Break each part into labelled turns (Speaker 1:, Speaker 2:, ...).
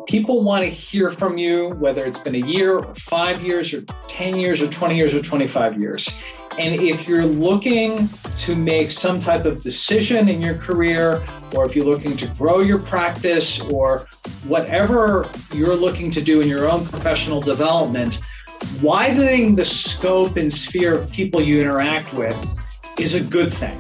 Speaker 1: People want to hear from you, whether it's been a year or 5 years or 10 years or 20 years or 25 years. And if you're looking to make some type of decision in your career, or if you're looking to grow your practice, or whatever you're looking to do in your own professional development, widening the scope and sphere of people you interact with is a good thing.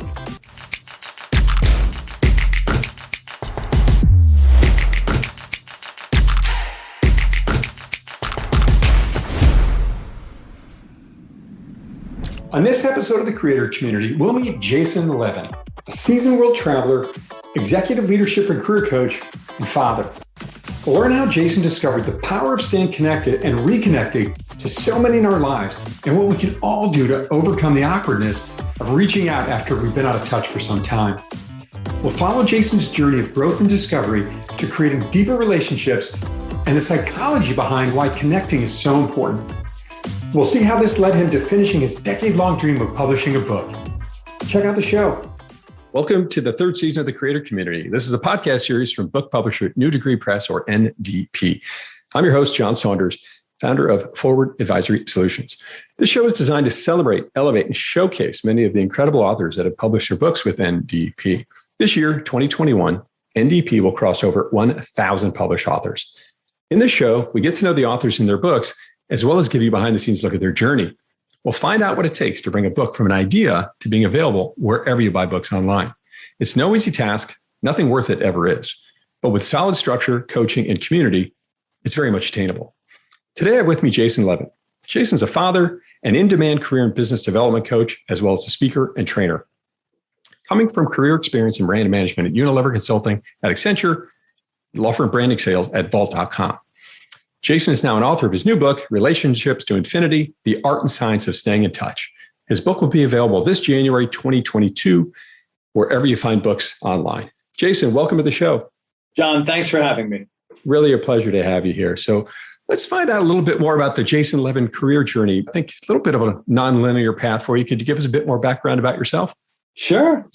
Speaker 2: On this episode of the Creator Community, we'll meet Jason Levin, a seasoned world traveler, executive leadership and career coach, and father. We'll learn how Jason discovered the power of staying connected and reconnecting to so many in our lives, and what we can all do to overcome the awkwardness of reaching out after we've been out of touch for some time. We'll follow Jason's journey of growth and discovery to creating deeper relationships and the psychology behind why connecting is so important. We'll see how this led him to finishing his decade-long dream of publishing a book. Check out the show.
Speaker 3: Welcome to the third season of the Creator Community. This is a podcast series from book publisher New Degree Press, or NDP. I'm your host, John Saunders, founder of Forward Advisory Solutions. This show is designed to celebrate, elevate, and showcase many of the incredible authors that have published their books with NDP. This year, 2021, NDP will cross over 1,000 published authors. In this show, we get to know the authors and their books, as well as give you behind-the-scenes look at their journey. We'll find out what it takes to bring a book from an idea to being available wherever you buy books online. It's no easy task. Nothing worth it ever is. But with solid structure, coaching, and community, it's very much attainable. Today, I have with me Jason Levin. Jason's a father, an in-demand career and business development coach, as well as a speaker and trainer. Coming from career experience in brand management at Unilever Consulting at Accenture, law firm branding sales at Vault.com. Jason is now an author of his new book, Relationships to Infinity, The Art and Science of Staying in Touch. His book will be available this January 2022, wherever you find books online. Jason, welcome to the show.
Speaker 1: John, thanks for having me.
Speaker 3: Really a pleasure to have you here. So let's find out a little bit more about the Jason Levin career journey. I think a little bit of a nonlinear path for you. Could you give us a bit more background about yourself?
Speaker 1: Sure.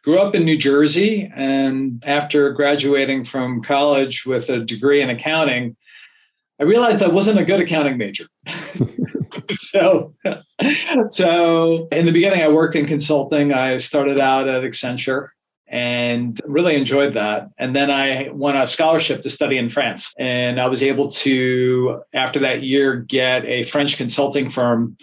Speaker 1: Grew up in New Jersey, and after graduating from college with a degree in accounting, I realized I wasn't a good accounting major. So in the beginning, I worked in consulting. I started out at Accenture and really enjoyed that. And then I won a scholarship to study in France. And I was able to, after that year, get a French consulting firm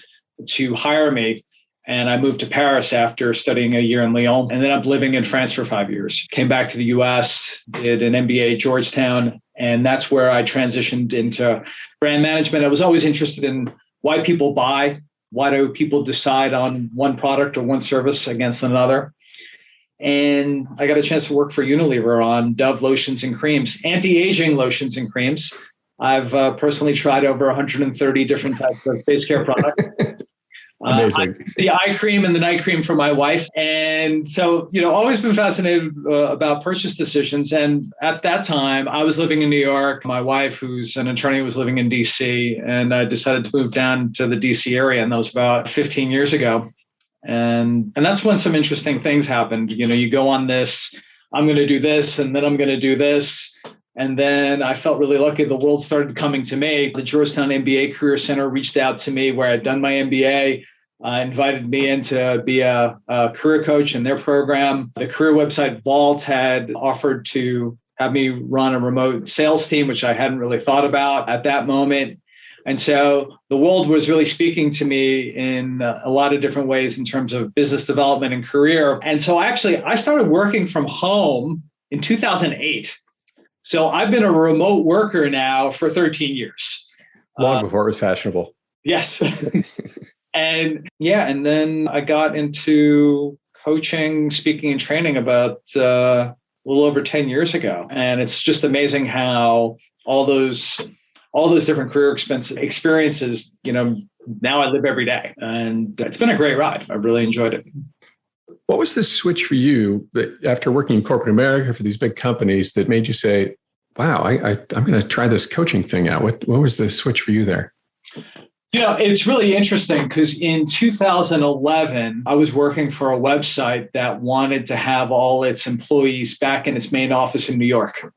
Speaker 1: to hire me. And I moved to Paris after studying a year in Lyon, and ended up living in France for 5 years. Came back to the US, did an MBA at Georgetown, and that's where I transitioned into brand management. I was always interested in why people buy, why do people decide on one product or one service against another. And I got a chance to work for Unilever on Dove lotions and creams, anti-aging lotions and creams. I've personally tried over 130 different types of face care products.
Speaker 3: Amazing.
Speaker 1: The eye cream and the night cream for my wife. And so, always been fascinated about purchase decisions. And at that time, I was living in New York. My wife, who's an attorney, was living in DC. And I decided to move down to the DC area. And that was about 15 years ago. And that's when some interesting things happened. You go on this, I'm going to do this, and then I'm going to do this. And then I felt really lucky. The world started coming to me. The Georgetown MBA Career Center reached out to me where I'd done my MBA, invited me in to be a career coach in their program. The career website Vault had offered to have me run a remote sales team, which I hadn't really thought about at that moment. And so the world was really speaking to me in a lot of different ways in terms of business development and career. And so I started working from home in 2008. So I've been a remote worker now for 13 years.
Speaker 3: Long before it was fashionable.
Speaker 1: Yes. And then I got into coaching, speaking, and training about a little over 10 years ago. And it's just amazing how all those different career experiences, now I live every day. And it's been a great ride. I really enjoyed it.
Speaker 3: What was the switch for you that after working in corporate America for these big companies that made you say, wow, I'm going to try this coaching thing out? What was the switch for you there?
Speaker 1: It's really interesting because in 2011, I was working for a website that wanted to have all its employees back in its main office in New York.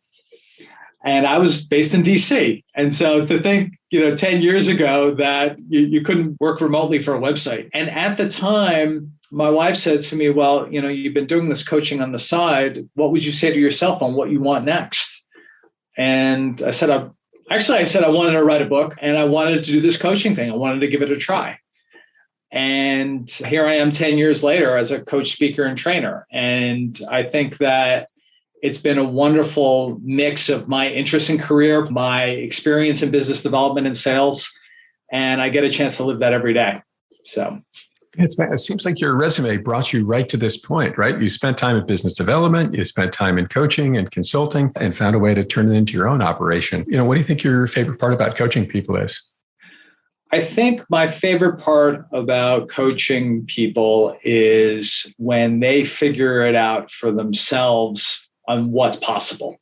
Speaker 1: And I was based in DC. And so to think, 10 years ago that you couldn't work remotely for a website. And at the time, my wife said to me, well, you've been doing this coaching on the side. What would you say to yourself on what you want next? And I said, I wanted to write a book and I wanted to do this coaching thing. I wanted to give it a try. And here I am 10 years later as a coach, speaker, and trainer. And I think that it's been a wonderful mix of my interest in career, my experience in business development and sales, and I get a chance to live that every day. So
Speaker 3: it seems like your resume brought you right to this point, right? You spent time in business development, you spent time in coaching and consulting, and found a way to turn it into your own operation. What do you think your favorite part about coaching people is?
Speaker 1: I think my favorite part about coaching people is when they figure it out for themselves on what's possible,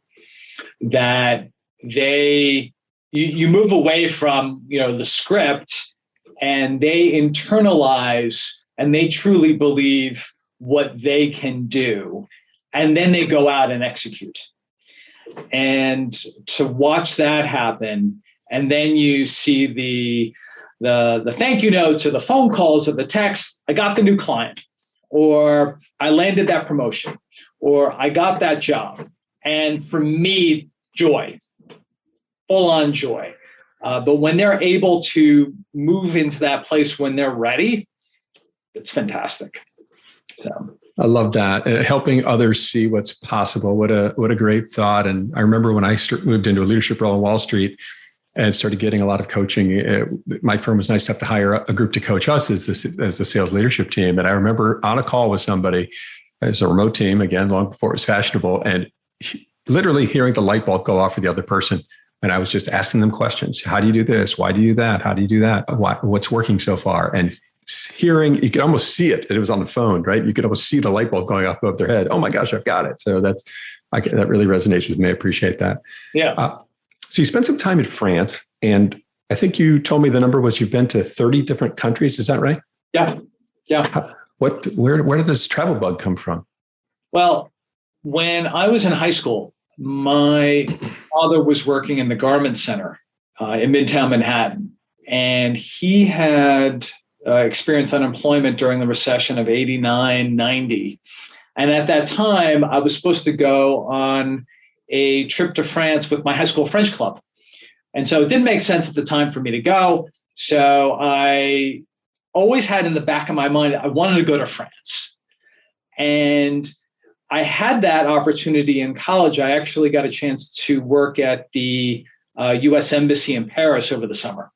Speaker 1: that you move away from, the script, and they internalize and they truly believe what they can do. And then they go out and execute. And to watch that happen, and then you see the thank you notes or the phone calls or the text, I got the new client, or I landed that promotion, or I got that job. And for me, joy, full on joy. But when they're able to move into that place when they're ready, it's fantastic. So.
Speaker 3: I love that. Helping others see what's possible. What a great thought. And I remember when I moved into a leadership role on Wall Street and started getting a lot of coaching, my firm was nice enough to hire a group to coach us as the sales leadership team. And I remember on a call with somebody, it was a remote team, again, long before it was fashionable, and literally hearing the light bulb go off for the other person. And I was just asking them questions. How do you do this? Why do you do that? How do you do that? What's working so far? And hearing, you could almost see it. It was on the phone, right? You could almost see the light bulb going off above their head. Oh my gosh, I've got it. So that really resonates with me. I appreciate that.
Speaker 1: Yeah.
Speaker 3: So you spent some time in France, and I think you told me the number was you've been to 30 different countries. Is that right?
Speaker 1: Yeah. Yeah.
Speaker 3: Where did this travel bug come from?
Speaker 1: Well, when I was in high school, my father was working in the garment center in Midtown Manhattan, and he had experienced unemployment during the recession of 89, 90. And at that time, I was supposed to go on a trip to France with my high school French club. And so it didn't make sense at the time for me to go. So I always had in the back of my mind, I wanted to go to France. And I had that opportunity in college. I actually got a chance to work at the U.S. Embassy in Paris over the summer.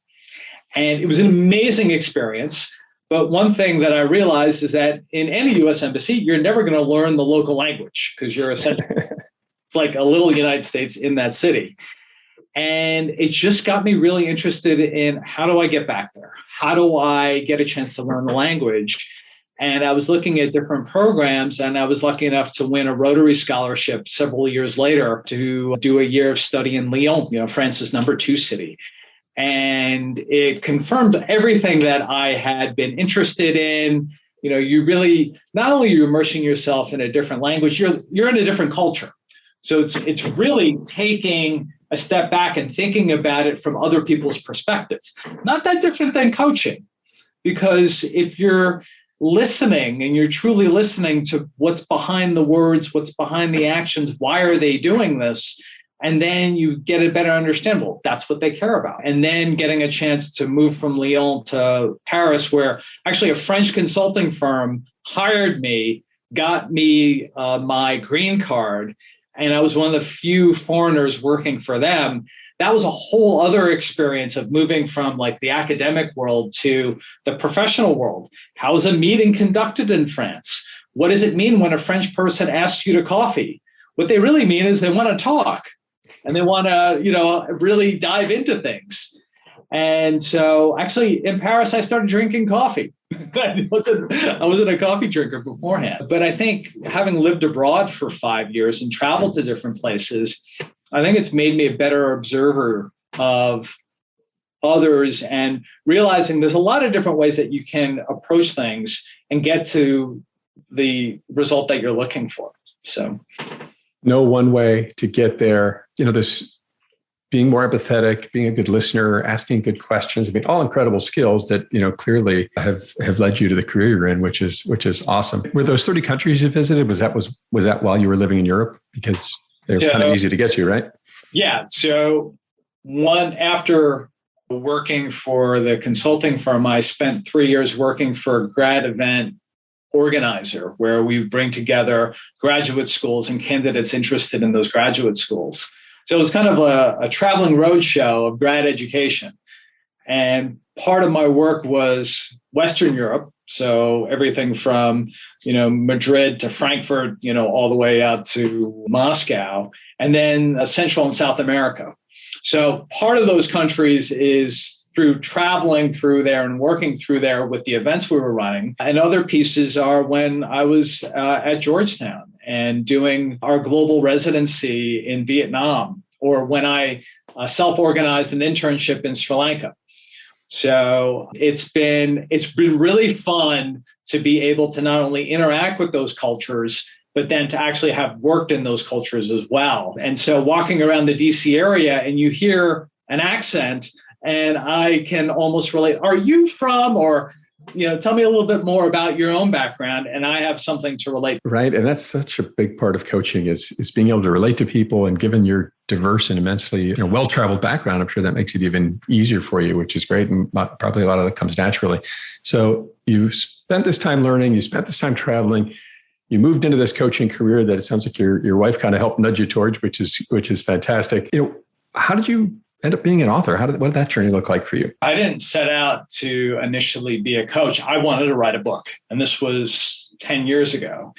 Speaker 1: And it was an amazing experience. But one thing that I realized is that in any U.S. Embassy, you're never going to learn the local language because you're essentially, it's like a little United States in that city. And it just got me really interested in how do I get back there? How do I get a chance to learn the language? And I was looking at different programs, and I was lucky enough to win a Rotary scholarship several years later to do a year of study in Lyon, France's number 2 city. And it confirmed everything that I had been interested in. You really, not only are you immersing yourself in a different language, you're in a different culture. So it's really taking a step back and thinking about it from other people's perspectives. Not that different than coaching, because if you're listening and you're truly listening to what's behind the words, what's behind the actions, why are they doing this? And then you get a better understanding. Well, that's what they care about. And then getting a chance to move from Lyon to Paris, where actually a French consulting firm hired me, got me my green card, and I was one of the few foreigners working for them. That was a whole other experience of moving from like the academic world to the professional world. How is a meeting conducted in France? What does it mean when a French person asks you to coffee? What they really mean is they want to talk and they want to, really dive into things. And so actually in Paris, I started drinking coffee. I wasn't a coffee drinker beforehand. But I think having lived abroad for 5 years and traveled to different places, I think it's made me a better observer of others and realizing there's a lot of different ways that you can approach things and get to the result that you're looking for. So,
Speaker 3: no one way to get there. This being more empathetic, being a good listener, asking good questions. I mean, all incredible skills that, clearly have led you to the career you're in, which is awesome. Were those 30 countries you visited? Was that while you were living in Europe? Because they're kind of easy to get to, right?
Speaker 1: Yeah. So after working for the consulting firm, I spent 3 years working for a grad event organizer where we bring together graduate schools and candidates interested in those graduate schools. So it was kind of a traveling roadshow of grad education. And part of my work was Western Europe. So everything from, Madrid to Frankfurt, all the way out to Moscow, and then Central and South America. So part of those countries is through traveling through there and working through there with the events we were running. And other pieces are when I was at Georgetown and doing our global residency in Vietnam, or when I self-organized an internship in Sri Lanka. So it's been really fun to be able to not only interact with those cultures, but then to actually have worked in those cultures as well. And so walking around the DC area and you hear an accent and I can almost relate, are you from, or, tell me a little bit more about your own background, and I have something to relate.
Speaker 3: Right. And that's such a big part of coaching is being able to relate to people. And given your diverse and immensely well-traveled background, I'm sure that makes it even easier for you, which is great. And probably a lot of that comes naturally. So you spent this time learning, you spent this time traveling, you moved into this coaching career that it sounds like your wife kind of helped nudge you towards, which is fantastic. How did you end up being an author? What did that journey look like for you?
Speaker 1: I didn't set out to initially be a coach. I wanted to write a book, and this was 10 years ago.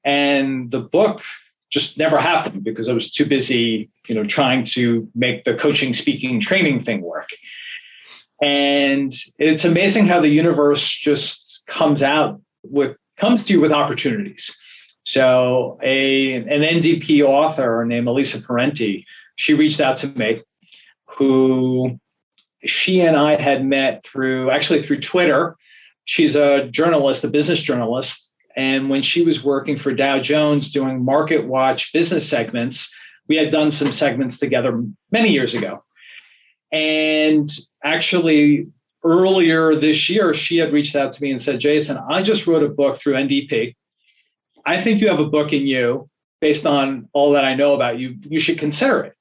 Speaker 1: And the book just never happened because I was too busy, trying to make the coaching, speaking, training thing work. And it's amazing how the universe just comes to you with opportunities. So an NDP author named Elisa Parenti, she reached out to me, who she and I had met through Twitter. She's a journalist, a business journalist. And when she was working for Dow Jones doing Market Watch business segments, we had done some segments together many years ago. And actually, earlier this year, she had reached out to me and said, Jason, I just wrote a book through NDP. I think you have a book in you based on all that I know about you. You should consider it.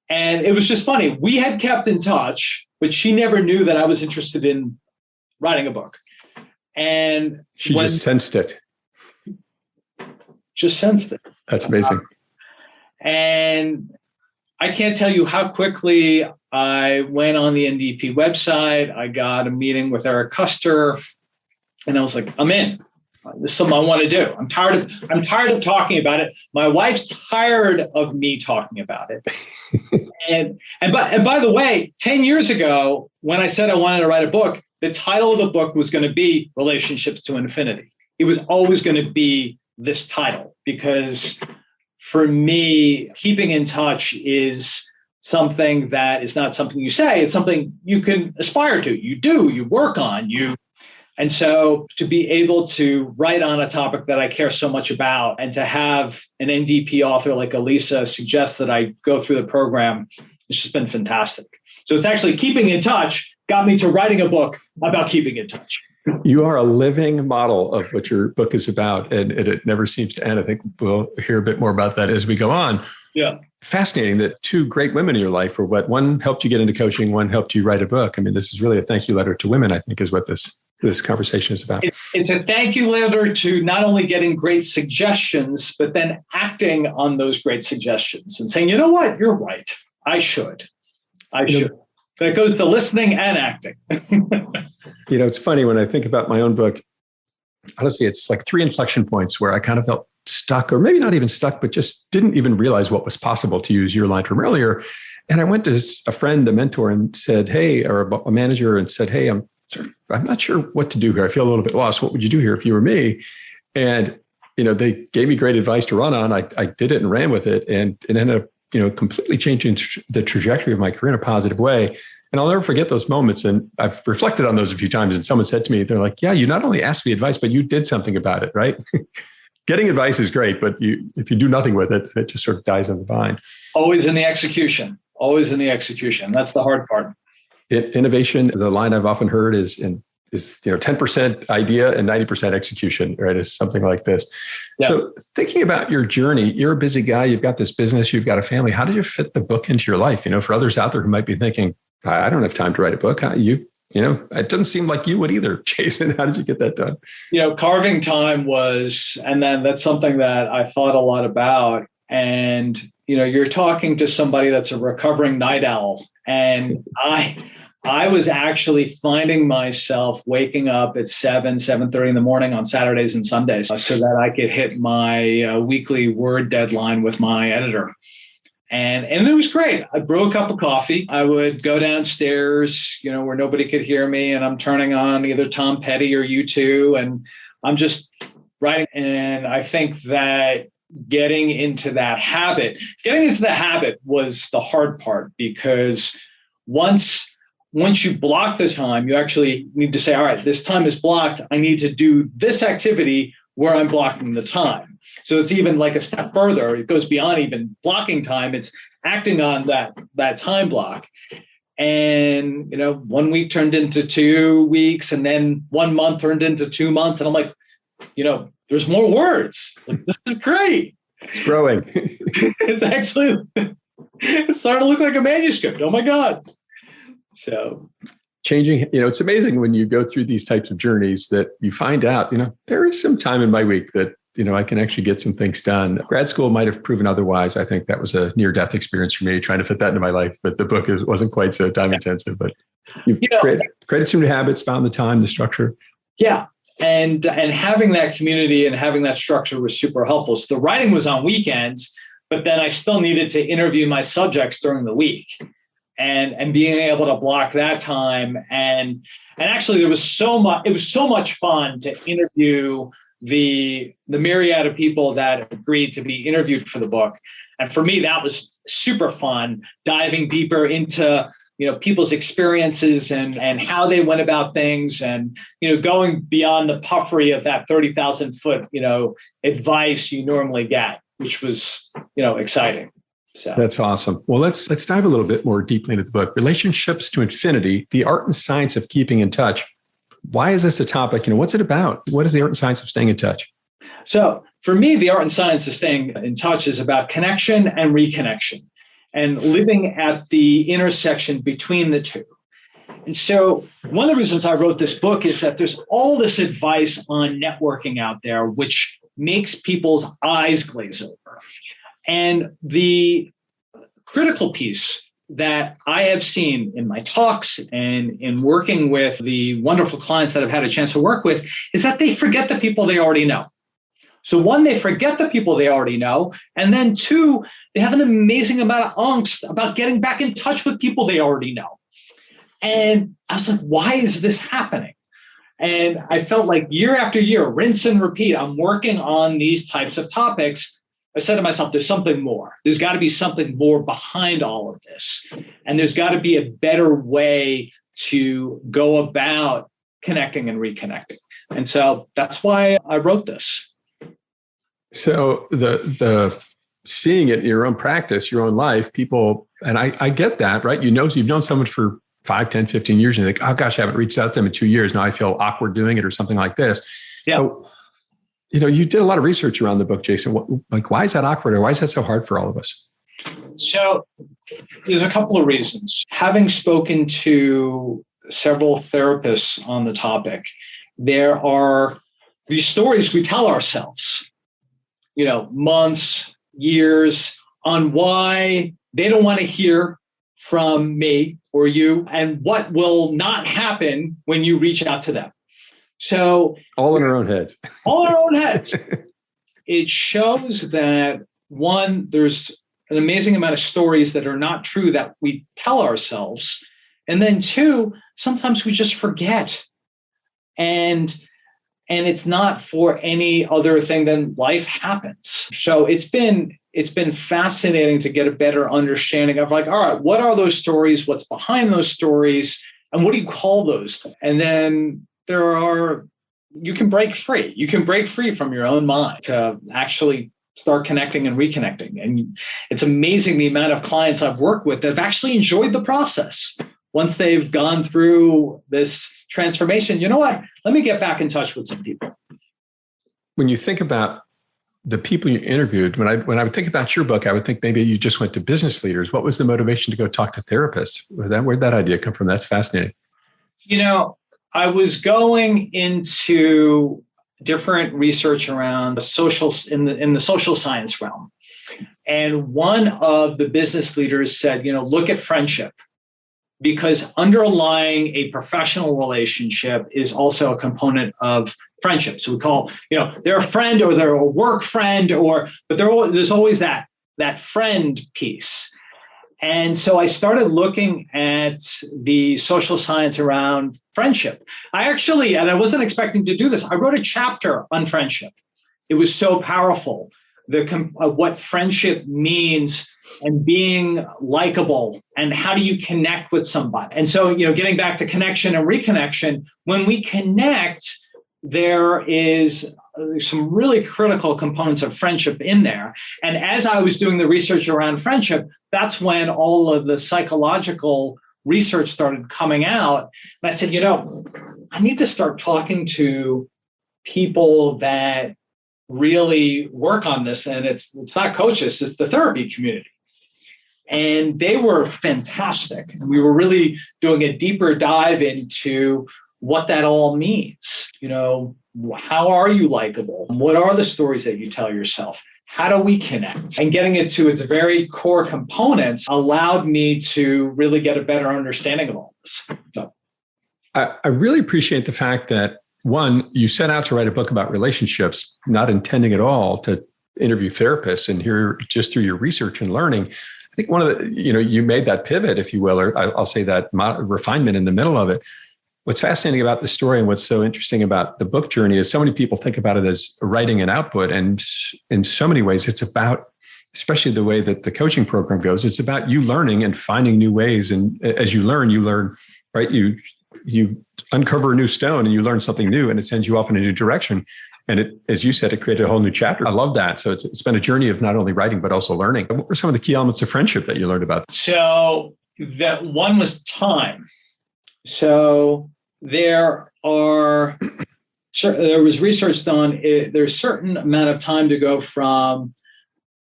Speaker 1: And it was just funny. We had kept in touch, but she never knew that I was interested in writing a book. And
Speaker 3: she just sensed it.
Speaker 1: Just sensed it.
Speaker 3: That's amazing.
Speaker 1: And I can't tell you how quickly I went on the NDP website. I got a meeting with Eric Custer, and I was like, I'm in. This is something I want to do. I'm tired of talking about it. My wife's tired of me talking about it. and by the way, 10 years ago, when I said I wanted to write a book, the title of the book was going to be Relationships to Infinity. It was always going to be this title, because for me, keeping in touch is something that is not something you say. It's something you can aspire to. You do, you work on, And so to be able to write on a topic that I care so much about, and to have an NDP author like Elisa suggest that I go through the program, it's just been fantastic. So it's actually keeping in touch got me to writing a book about keeping in touch.
Speaker 3: You are a living model of what your book is about, and it never seems to end. I think we'll hear a bit more about that as we go on.
Speaker 1: Yeah.
Speaker 3: Fascinating that two great women in your life were what one helped you get into coaching, one helped you write a book. I mean, this is really a thank you letter to women, I think, is what this conversation is about.
Speaker 1: It's a thank you letter to not only getting great suggestions, but then acting on those great suggestions and saying, you know what, you're right. I should. That goes to listening and acting.
Speaker 3: It's funny when I think about my own book, honestly, it's like 3 inflection points where I kind of felt stuck, or maybe not even stuck, but just didn't even realize what was possible, to use your line from earlier. And I went to a friend, a mentor, and said, hey, or a manager, and said, hey, I'm not sure what to do here. I feel a little bit lost. What would you do here if you were me? And, they gave me great advice to run on. I did it and ran with it, and it ended up, completely changing the trajectory of my career in a positive way. And I'll never forget those moments. And I've reflected on those a few times. And someone said to me, they're like, yeah, you not only asked me advice, but you did something about it, right? Getting advice is great, but if you do nothing with it, it just sort of dies on the vine.
Speaker 1: Always in the execution. always in the execution. That's the hard part.
Speaker 3: Innovation, the line I've often heard is 10% idea and 90% execution, right? Is something like this. Yeah. So thinking about your journey, you're a busy guy, you've got this business, you've got a family. How did you fit the book into your life? For others out there who might be thinking, I don't have time to write a book. It doesn't seem like you would either. Jason, how did you get that done?
Speaker 1: Carving time and then that's something that I thought a lot about. And, you're talking to somebody that's a recovering night owl. And I was actually finding myself waking up at 7:30 in the morning on Saturdays and Sundays so that I could hit my weekly Word deadline with my editor. And it was great. I brew a cup of coffee. I would go downstairs, where nobody could hear me, and I'm turning on either Tom Petty or U2, and I'm just writing. And I think that getting into that habit was the hard part, because once you block the time, you actually need to say, all right, this time is blocked. I need to do this activity where I'm blocking the time. So it's even like a step further. It goes beyond even blocking time. It's acting on that time block. And, 1 week turned into 2 weeks, and then 1 month turned into 2 months. And I'm like, there's more words. Like, this is great.
Speaker 3: It's growing.
Speaker 1: It's starting to look like a manuscript. Oh my God. So
Speaker 3: changing, it's amazing when you go through these types of journeys that you find out, there is some time in my week that, I can actually get some things done. Grad school might have proven otherwise. I think that was a near-death experience for me, trying to fit that into my life. But the book wasn't quite so time-intensive. But you created some new habits, found the time, the structure.
Speaker 1: Yeah. And having that community and having that structure was super helpful. So the writing was on weekends, but then I still needed to interview my subjects during the week, and being able to block that time. And actually it was so much fun to interview the myriad of people that agreed to be interviewed for the book. And for me, that was super fun, diving deeper into people's experiences and how they went about things, and, going beyond the puffery of that 30,000 foot, advice you normally get, which was, exciting. So
Speaker 3: that's awesome. Well, let's dive a little bit more deeply into the book, Relationships to Infinity, the art and science of keeping in touch. Why is this a topic? What's it about? What is the art and science of staying in touch?
Speaker 1: So for me, the art and science of staying in touch is about connection and reconnection, and living at the intersection between the two. And so one of the reasons I wrote this book is that there's all this advice on networking out there, which makes people's eyes glaze over. And the critical piece that I have seen in my talks and in working with the wonderful clients that I've had a chance to work with is that they forget the people they already know. So one, they forget the people they already know. And then two, they have an amazing amount of angst about getting back in touch with people they already know. And I was like, why is this happening? And I felt like year after year, rinse and repeat, I'm working on these types of topics. I said to myself, there's something more. There's got to be something more behind all of this. And there's got to be a better way to go about connecting and reconnecting. And so that's why I wrote this.
Speaker 3: So the seeing it in your own practice, your own life, people, and I get that, right? You've known someone for 5, 10, 15 years, and you're like, oh gosh, I haven't reached out to them in 2 years. Now I feel awkward doing it or something like this.
Speaker 1: Yeah.
Speaker 3: So, you did a lot of research around the book, Jason. Why is that awkward, or why is that so hard for all of us?
Speaker 1: So there's a couple of reasons. Having spoken to several therapists on the topic, there are these stories we tell ourselves, months, years, on why they don't want to hear from me or you, and what will not happen when you reach out to them. So
Speaker 3: all in our own heads.
Speaker 1: All in our own heads. It shows that, one, there's an amazing amount of stories that are not true that we tell ourselves. And then two, sometimes we just forget. And it's not for any other thing than life happens. So it's been fascinating to get a better understanding of, like, all right, what are those stories? What's behind those stories? And what do you call those? And then you can break free. You can break free from your own mind to actually start connecting and reconnecting. And it's amazing the amount of clients I've worked with that have actually enjoyed the process. Once they've gone through this transformation, you know what? Let me get back in touch with some people.
Speaker 3: When you think about the people you interviewed, when I would think about your book, I would think maybe you just went to business leaders. What was the motivation to go talk to therapists? Where'd that idea come from? That's fascinating.
Speaker 1: I was going into different research around the social in the social science realm. And one of the business leaders said, look at friendship, because underlying a professional relationship is also a component of friendship. So we call, they're a friend or they're a work friend, but there's always that friend piece. And so I started looking at the social science around friendship. And I wasn't expecting to do this, I wrote a chapter on friendship. It was so powerful, what friendship means and being likable and how do you connect with somebody. And so, getting back to connection and reconnection, when we connect, there is some really critical components of friendship in there. And as I was doing the research around friendship, that's when all of the psychological research started coming out. And I said, I need to start talking to people that really work on this. And it's not coaches, it's the therapy community. And they were fantastic. And we were really doing a deeper dive into what that all means. How are you likable? What are the stories that you tell yourself? How do we connect? And getting it to its very core components allowed me to really get a better understanding of all this. So.
Speaker 3: I really appreciate the fact that, one, you set out to write a book about relationships, not intending at all to interview therapists, and here, just through your research and learning, I think one of the, you made that pivot, if you will, or I'll say that refinement in the middle of it. What's fascinating about the story and what's so interesting about the book journey is so many people think about it as writing an output. And in so many ways, it's about, especially the way that the coaching program goes, it's about you learning and finding new ways. And as you learn, right? You uncover a new stone and you learn something new, and it sends you off in a new direction. And it, as you said, it created a whole new chapter. I love that. So it's been a journey of not only writing, but also learning. What were some of the key elements of friendship that you learned about?
Speaker 1: So that one was time. So there was research done. There's a certain amount of time to go from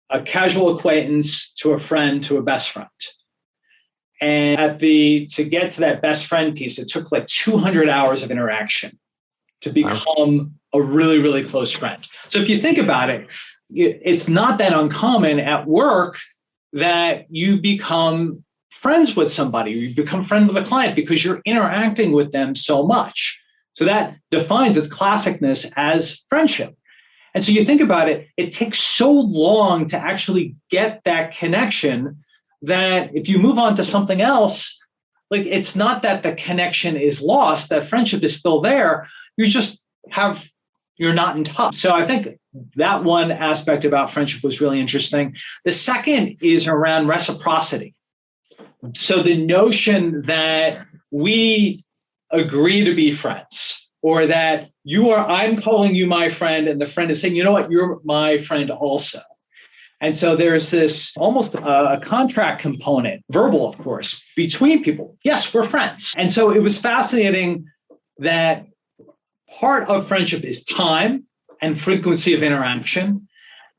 Speaker 1: a casual acquaintance to a friend to a best friend. And to get to that best friend piece, it took like 200 hours of interaction to become a really, really close friend. So if you think about it, it's not that uncommon at work that you become friends with somebody, you become friends with a client because you're interacting with them so much. So that defines its classicness as friendship. And so you think about it, it takes so long to actually get that connection that if you move on to something else, like it's not that the connection is lost, that friendship is still there. You're not in touch. So I think that one aspect about friendship was really interesting. The second is around reciprocity. So the notion that we agree to be friends, or that I'm calling you my friend, and the friend is saying, you know what, you're my friend also. And so there's this almost a contract component, verbal, of course, between people. Yes, we're friends. And so it was fascinating that part of friendship is time and frequency of interaction.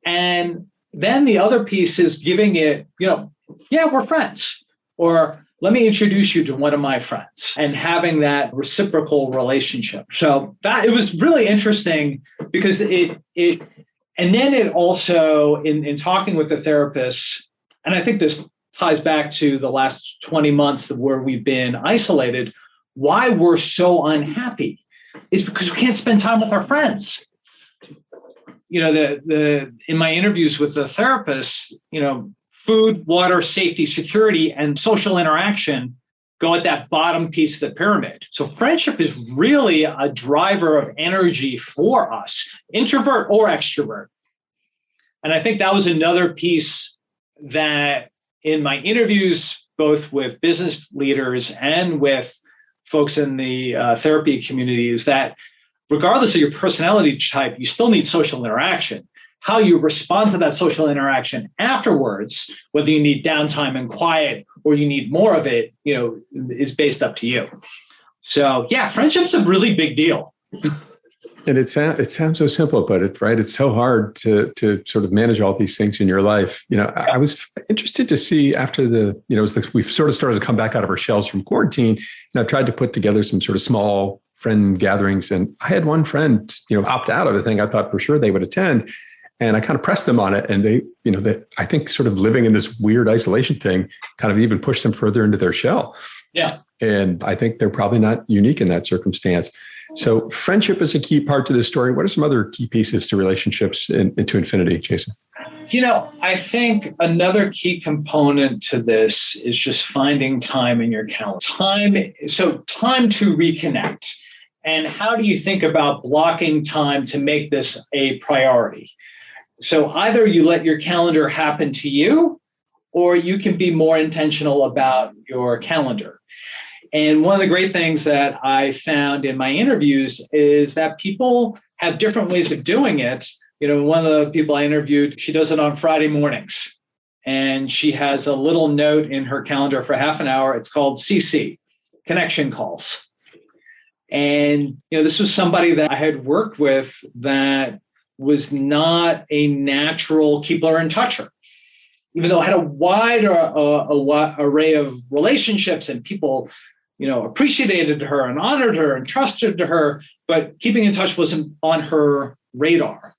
Speaker 1: And then the other piece is giving it, yeah, we're friends. Or let me introduce you to one of my friends, and having that reciprocal relationship. So that it was really interesting because and then it also, in talking with the therapist, and I think this ties back to the last 20 months of where we've been isolated, why we're so unhappy is because we can't spend time with our friends. In my interviews with the therapist, food, water, safety, security, and social interaction go at that bottom piece of the pyramid. So friendship is really a driver of energy for us, introvert or extrovert. And I think that was another piece that in my interviews, both with business leaders and with folks in the therapy community, is that regardless of your personality type, you still need social interaction. how you respond to that social interaction afterwards, whether you need downtime and quiet or you need more of it, is based up to you. So yeah, friendship's a really big deal.
Speaker 3: And it sounds so simple, but it's so hard to sort of manage all these things in your life. I was interested to see after we've sort of started to come back out of our shells from quarantine, and I've tried to put together some sort of small friend gatherings. And I had one friend, opt out of a thing I thought for sure they would attend. And I kind of pressed them on it. And they, I think sort of living in this weird isolation thing kind of even pushed them further into their shell.
Speaker 1: Yeah.
Speaker 3: And I think they're probably not unique in that circumstance. So friendship is a key part to this story. What are some other key pieces to relationships into infinity, Jason?
Speaker 1: I think another key component to this is just finding time in your calendar. Time to reconnect. And how do you think about blocking time to make this a priority? So either you let your calendar happen to you, or you can be more intentional about your calendar. And one of the great things that I found in my interviews is that people have different ways of doing it. One of the people I interviewed, she does it on Friday mornings. And she has a little note in her calendar for half an hour. It's called CC, connection calls. And this was somebody that I had worked with that was not a natural keeper in toucher. Even though I had a wide array of relationships and people, appreciated her and honored her and trusted her, but keeping in touch wasn't on her radar.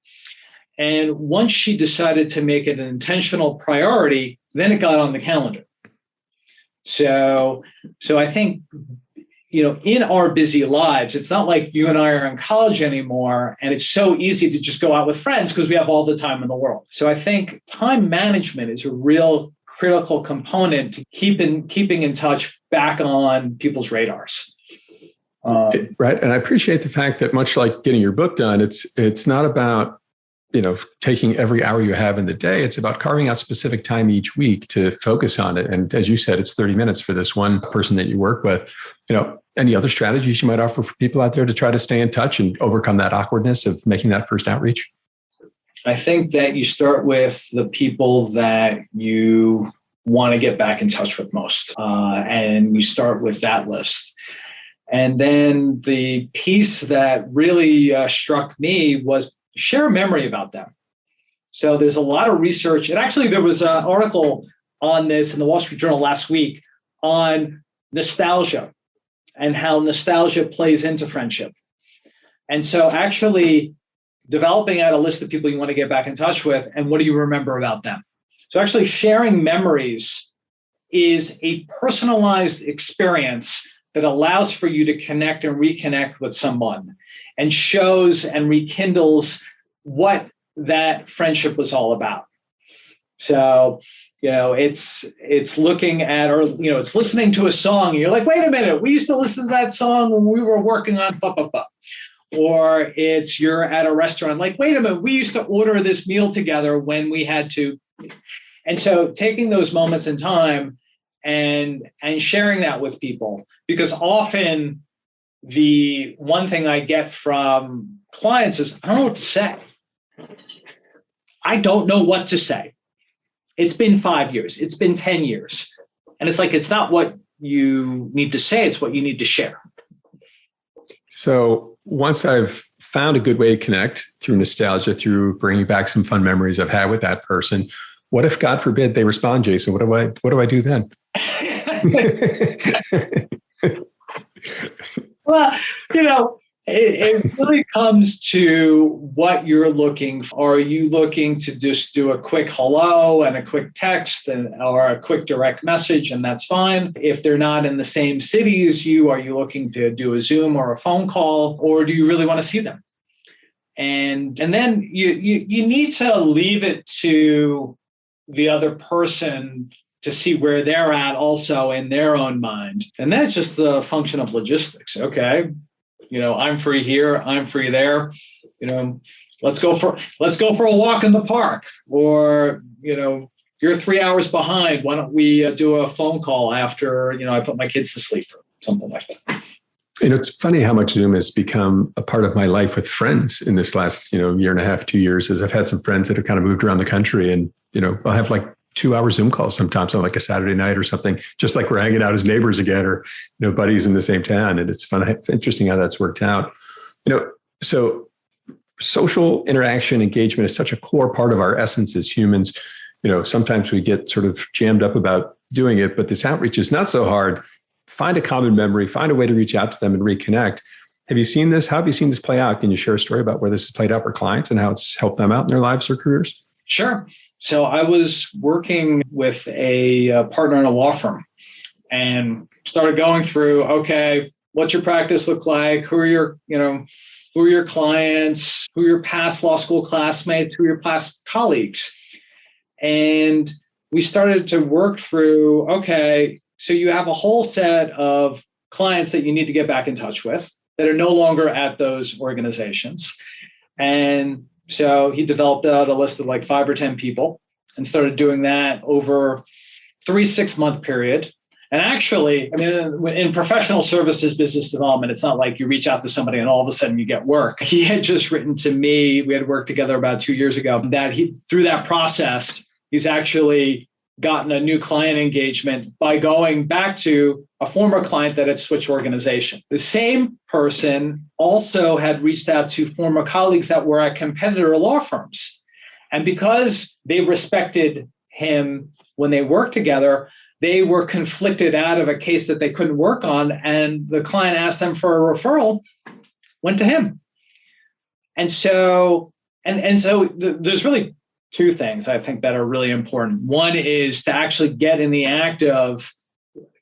Speaker 1: And once she decided to make it an intentional priority, then it got on the calendar. So I think, in our busy lives, it's not like you and I are in college anymore, and it's so easy to just go out with friends because we have all the time in the world. So I think time management is a real critical component to keeping in touch back on people's radars.
Speaker 3: Right. And I appreciate the fact that much like getting your book done, it's not about, taking every hour you have in the day. It's about carving out specific time each week to focus on it. And as you said, it's 30 minutes for this one person that you work with. Any other strategies you might offer for people out there to try to stay in touch and overcome that awkwardness of making that first outreach?
Speaker 1: I think that you start with the people that you want to get back in touch with most, and you start with that list. And then the piece that really struck me was share a memory about them. So there's a lot of research. And actually, there was an article on this in the Wall Street Journal last week on nostalgia and how nostalgia plays into friendship. And so actually developing out a list of people you want to get back in touch with and what do you remember about them. So actually sharing memories is a personalized experience that allows for you to connect and reconnect with someone and shows and rekindles what that friendship was all about. So, it's looking at, or, it's listening to a song and you're like, wait a minute, we used to listen to that song when we were working on blah, blah, blah. Or it's you're at a restaurant, like, wait a minute, we used to order this meal together when we had to. And so taking those moments in time and sharing that with people, because often the one thing I get from clients is, I don't know what to say. I don't know what to say. It's been 5 years. It's been 10 years. And it's like, it's not what you need to say. It's what you need to share.
Speaker 3: So once I've found a good way to connect through nostalgia, through bringing back some fun memories I've had with that person, what if, God forbid, they respond, Jason? What do I do then?
Speaker 1: Well, it really comes to what you're looking for. Are you looking to just do a quick hello and a quick text or a quick direct message, and that's fine? If they're not in the same city as you, are you looking to do a Zoom or a phone call, or do you really want to see them? And then you need to leave it to the other person to see where they're at also in their own mind. And that's just the function of logistics. Okay. I'm free here, I'm free there. Let's go for a walk in the park. Or, you're 3 hours behind. Why don't we do a phone call after, I put my kids to sleep or something like that.
Speaker 3: It's funny how much Zoom has become a part of my life with friends in this last, year and a half, 2 years, as I've had some friends that have kind of moved around the country, and, I'll have like 2-hour Zoom calls sometimes on like a Saturday night or something, just like we're hanging out as neighbors again, or, buddies in the same town. And it's fun, interesting how that's worked out. So social interaction, engagement is such a core part of our essence as humans. Sometimes we get sort of jammed up about doing it, but this outreach is not so hard. Find a common memory, find a way to reach out to them and reconnect. Have you seen this? How have you seen this play out? Can you share a story about where this has played out for clients and how it's helped them out in their lives or careers?
Speaker 1: Sure. So I was working with a partner in a law firm and started going through, okay, what's your practice look like? Who are your clients? Who are your past law school classmates? Who are your past colleagues? And we started to work through, okay, so you have a whole set of clients that you need to get back in touch with that are no longer at those organizations. And so he developed out a list of like 5 or 10 people and started doing that over 3-6-month period. And actually, in professional services, business development, it's not like you reach out to somebody and all of a sudden you get work. He had just written to me, we had worked together about 2 years ago, that through that process, he's actually gotten a new client engagement by going back to a former client that had switched organization. The same person also had reached out to former colleagues that were at competitor law firms. And because they respected him when they worked together, they were conflicted out of a case that they couldn't work on. And the client asked them for a referral, went to him. And so there's really 2 things I think that are really important. One is to actually get in the act of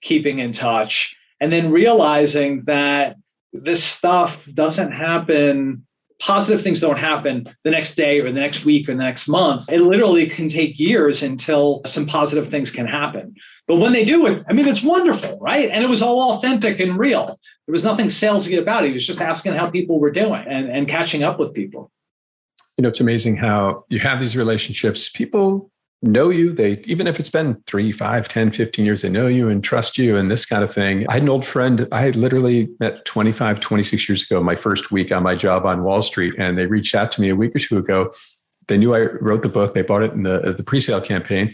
Speaker 1: keeping in touch, and then realizing that this stuff doesn't happen, positive things don't happen the next day or the next week or the next month. It literally can take years until some positive things can happen. But when they do it, it's wonderful, right? And it was all authentic and real. There was nothing salesy about it. He was just asking how people were doing and catching up with people.
Speaker 3: It's amazing how you have these relationships. People know you. Even if it's been 3, 5, 10, 15 years, they know you and trust you and this kind of thing. I had an old friend I had literally met 25, 26 years ago, my first week on my job on Wall Street. And they reached out to me a week or 2 ago. They knew I wrote the book. They bought it in the pre-sale campaign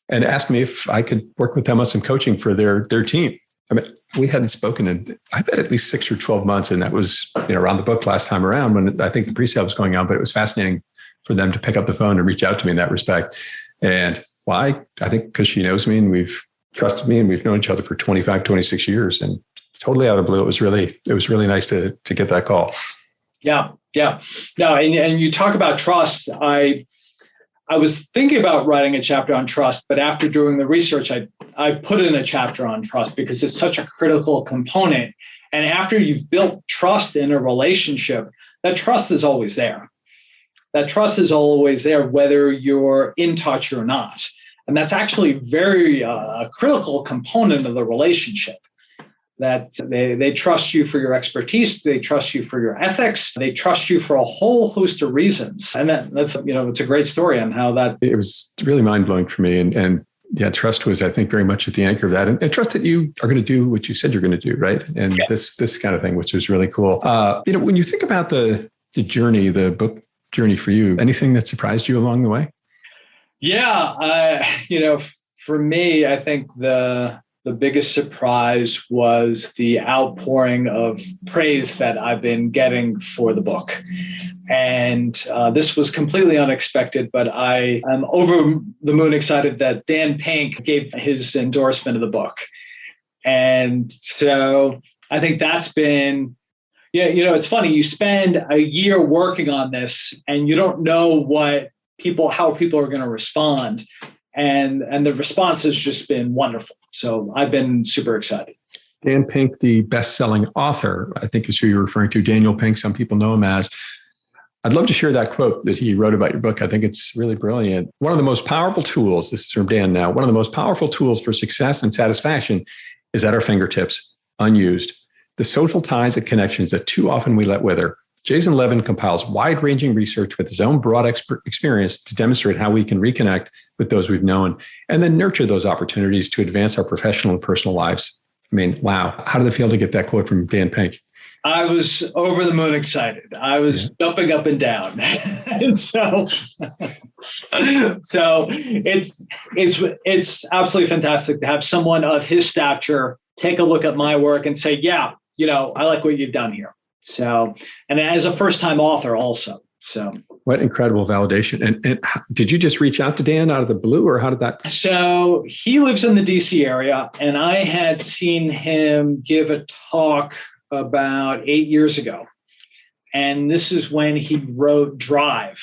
Speaker 3: and asked me if I could work with them on some coaching for their team. We hadn't spoken in, I bet, at least 6 or 12 months. And that was around the book last time around when I think the pre-sale was going on. But it was fascinating for them to pick up the phone and reach out to me in that respect. And why? I think because she knows me and we've trusted me and we've known each other for 25, 26 years. And totally out of the blue, it was really nice to get that call.
Speaker 1: Yeah. No, and you talk about trust. I was thinking about writing a chapter on trust, but after doing the research, I put in a chapter on trust because it's such a critical component. And after you've built trust in a relationship, that trust is always there. That trust is always there, whether you're in touch or not. And that's actually very critical component of the relationship. That they trust you for your expertise, they trust you for your ethics, they trust you for a whole host of reasons. And that's it's a great story on how that.
Speaker 3: It was really mind-blowing for me. And yeah, trust was, I think, very much at the anchor of that. And trust that you are going to do what you said you're going to do, right? And this kind of thing, which was really cool. When you think about the journey, the book journey for you, anything that surprised you along the way?
Speaker 1: Yeah, for me, I think the biggest surprise was the outpouring of praise that I've been getting for the book. And this was completely unexpected, but I am over the moon excited that Dan Pink gave his endorsement of the book. And so I think that's been, it's funny, you spend a year working on this and you don't know how people are going to respond. And the response has just been wonderful. So I've been super excited.
Speaker 3: Dan Pink, the best-selling author, I think is who you're referring to. Daniel Pink, some people know him as. I'd love to share that quote that he wrote about your book. I think it's really brilliant. One of the most powerful tools, this is from Dan now, one of the most powerful tools for success and satisfaction is at our fingertips, unused. The social ties and connections that too often we let wither. Jason Levin compiles wide-ranging research with his own broad experience to demonstrate how we can reconnect with those we've known and then nurture those opportunities to advance our professional and personal lives. Wow. How did it feel to get that quote from Dan Pink?
Speaker 1: I was over the moon excited. I was jumping up and down. And so it's absolutely fantastic to have someone of his stature take a look at my work and say, yeah, I like what you've done here. So, and as a first-time author also. So
Speaker 3: what incredible validation. And did you just reach out to Dan out of the blue, or how did that?
Speaker 1: So he lives in the DC area, and I had seen him give a talk about 8 years ago. And this is when he wrote Drive.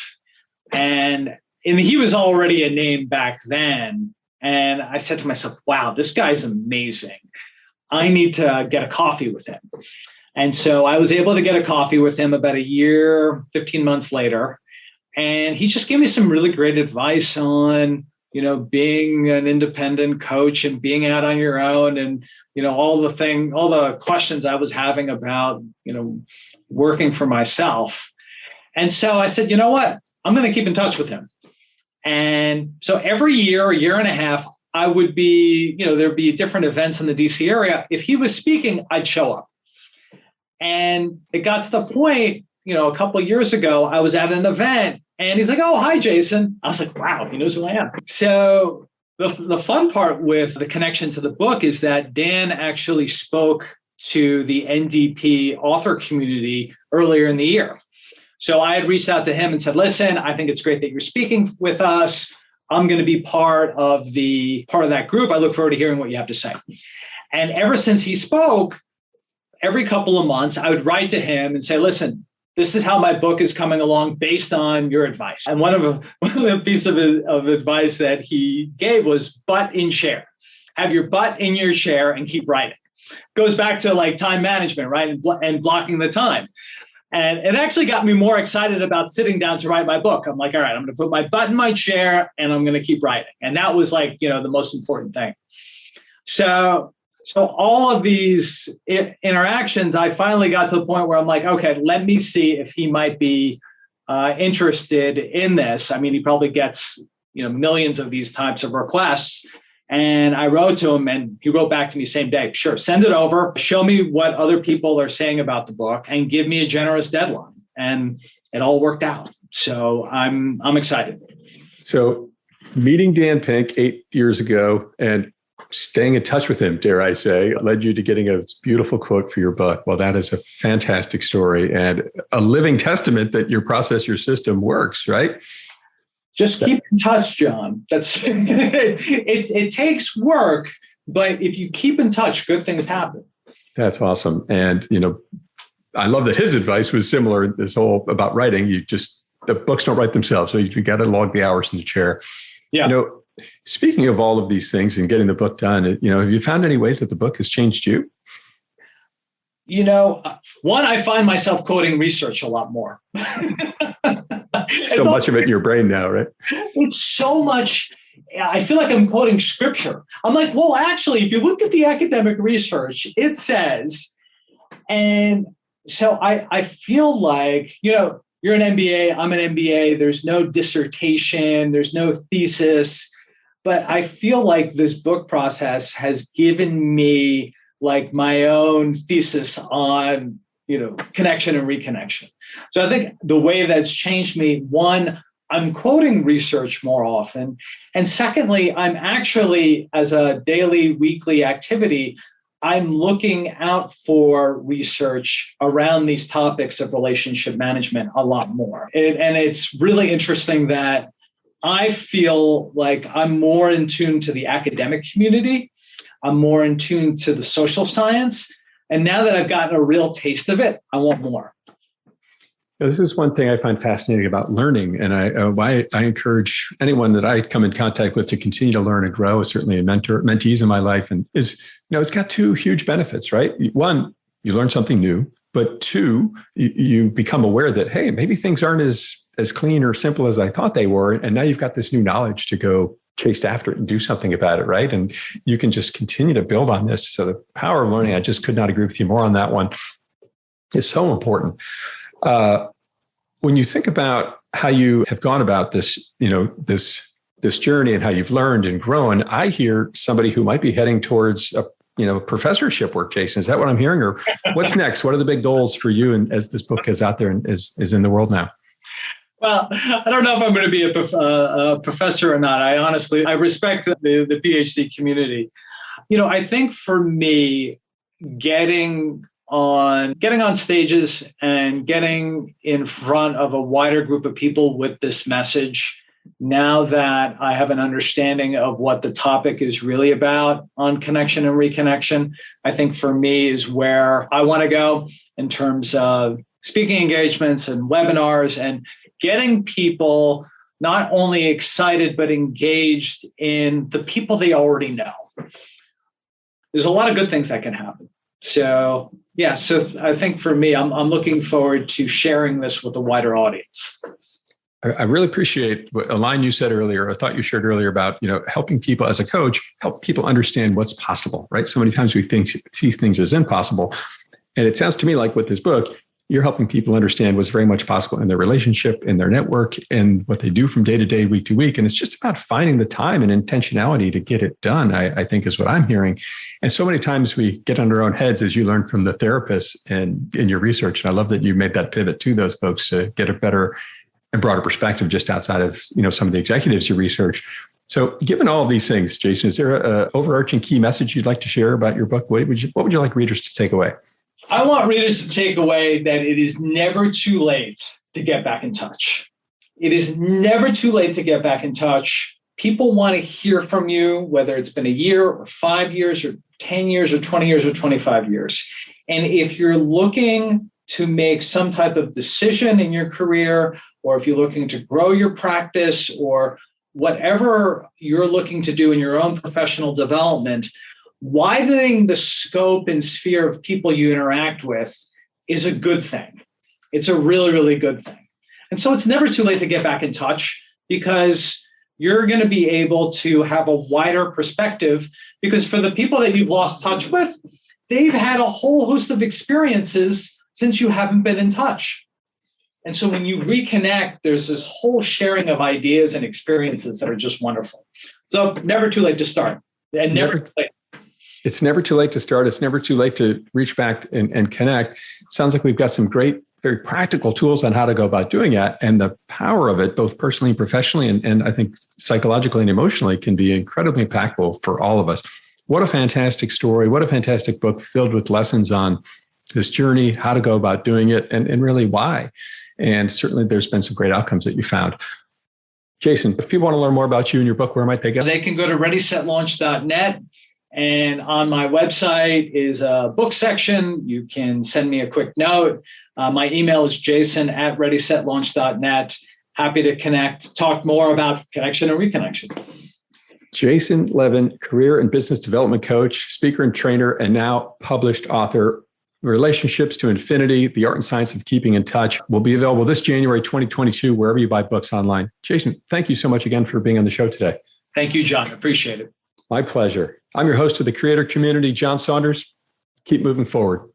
Speaker 1: And he was already a name back then. And I said to myself, wow, this guy's amazing. I need to get a coffee with him. And so I was able to get a coffee with him about a year, 15 months later. And he just gave me some really great advice on, being an independent coach and being out on your own, and, all the questions I was having about, working for myself. And so I said, you know what, I'm going to keep in touch with him. And so every year, a year and a half, I would be, there'd be different events in the DC area. If he was speaking, I'd show up. And it got to the point, a couple of years ago, I was at an event and he's like, oh, hi, Jason. I was like, wow, he knows who I am. So the fun part with the connection to the book is that Dan actually spoke to the NDP author community earlier in the year. So I had reached out to him and said, listen, I think it's great that you're speaking with us. I'm going to be part of that group. I look forward to hearing what you have to say. And ever since he spoke, every couple of months, I would write to him and say, listen, this is how my book is coming along based on your advice. And one of the pieces of advice that he gave was butt in chair. Have your butt in your chair and keep writing. Goes back to like time management, right? And blocking the time. And it actually got me more excited about sitting down to write my book. I'm like, all right, I'm going to put my butt in my chair and I'm going to keep writing. And that was like, the most important thing. So all of these interactions, I finally got to the point where I'm like, okay, let me see if he might be interested in this. I mean, he probably gets, millions of these types of requests. And I wrote to him and he wrote back to me same day, sure, send it over, show me what other people are saying about the book and give me a generous deadline. And it all worked out. So I'm excited.
Speaker 3: So meeting Dan Pink 8 years ago and staying in touch with him, dare I say, led you to getting a beautiful quote for your book. Well, that is a fantastic story and a living testament that your process, your system works, right?
Speaker 1: Just keep in touch, John. That's it takes work, but if you keep in touch, good things happen.
Speaker 3: That's awesome. And, I love that his advice was similar. This whole about writing, the books don't write themselves. So you got to log the hours in the chair.
Speaker 1: Yeah.
Speaker 3: Speaking of all of these things and getting the book done, have you found any ways that the book has changed you?
Speaker 1: One, I find myself quoting research a lot more.
Speaker 3: So much of it in your brain now, right?
Speaker 1: It's so much. I feel like I'm quoting scripture. I'm like, well, actually, if you look at the academic research, it says, and so I feel like, you're an MBA, I'm an MBA. There's no dissertation, there's no thesis, but I feel like this book process has given me like my own thesis on, connection and reconnection. So I think the way that's changed me, one, I'm quoting research more often. And secondly, I'm actually, as a daily, weekly activity, I'm looking out for research around these topics of relationship management a lot more. And it's really interesting that I feel like I'm more in tune to the academic community. I'm more in tune to the social science. And now that I've gotten a real taste of it, I want more.
Speaker 3: This is one thing I find fascinating about learning. And I encourage anyone that I come in contact with to continue to learn and grow, certainly mentees in my life. And it's got two huge benefits, right? One, you learn something new, but two, you become aware that, hey, maybe things aren't as clean or simple as I thought they were. And now you've got this new knowledge to go chase after it and do something about it, right? And you can just continue to build on this. So the power of learning, I just could not agree with you more on that one, is so important. When you think about how you have gone about this, this journey and how you've learned and grown, I hear somebody who might be heading towards professorship work, Jason. Is that what I'm hearing? Or what's next? What are the big goals for you and as this book is out there and is in the world now?
Speaker 1: Well, I don't know if I'm going to be a professor or not. I respect the PhD community. I think for me, getting on stages and getting in front of a wider group of people with this message, now that I have an understanding of what the topic is really about on connection and reconnection, I think for me is where I want to go in terms of speaking engagements and webinars and getting people not only excited, but engaged in the people they already know. There's a lot of good things that can happen. So I think for me, I'm looking forward to sharing this with a wider audience.
Speaker 3: I really appreciate a line you said earlier, a thought you shared earlier about, helping people as a coach, help people understand what's possible, right? So many times we see things as impossible. And it sounds to me like with this book, you're helping people understand what's very much possible in their relationship, in their network, and what they do from day to day, week to week. And it's just about finding the time and intentionality to get it done, I think is what I'm hearing. And so many times we get under our own heads, as you learned from the therapists and in your research. And I love that you made that pivot to those folks to get a better and broader perspective just outside of, some of the executives you research. So given all of these things, Jason, is there an overarching key message you'd like to share about your book? What would you like readers to take away?
Speaker 1: I want readers to take away that it is never too late to get back in touch. It is never too late to get back in touch. People want to hear from you, whether it's been a year or 5 years or 10 years or 20 years or 25 years. And if you're looking to make some type of decision in your career, or if you're looking to grow your practice, or whatever you're looking to do in your own professional development, widening the scope and sphere of people you interact with is a good thing. It's a really, really good thing. And so it's never too late to get back in touch, because you're going to be able to have a wider perspective, because for the people that you've lost touch with, they've had a whole host of experiences since you haven't been in touch. And so when you reconnect, there's this whole sharing of ideas and experiences that are just wonderful. So never too late to start, and never too late.
Speaker 3: It's never too late to start. It's never too late to reach back and connect. Sounds like we've got some great, very practical tools on how to go about doing that. And the power of it, both personally and professionally, and I think psychologically and emotionally, can be incredibly impactful for all of us. What a fantastic story. What a fantastic book filled with lessons on this journey, how to go about doing it, and really why. And certainly there's been some great outcomes that you found. Jason, if people want to learn more about you and your book, where might they go?
Speaker 1: They can go to readysetlaunch.net. And on my website is a book section. You can send me a quick note. My email is jason@readysetlaunch.net. Happy to connect, talk more about connection and reconnection.
Speaker 3: Jason Levin, career and business development coach, speaker and trainer, and now published author, Relationships to Infinity, The Art and Science of Keeping in Touch, will be available this January 2022, wherever you buy books online. Jason, thank you so much again for being on the show today.
Speaker 1: Thank you, John. Appreciate it.
Speaker 3: My pleasure. I'm your host of the Creator Community, John Saunders. Keep moving forward.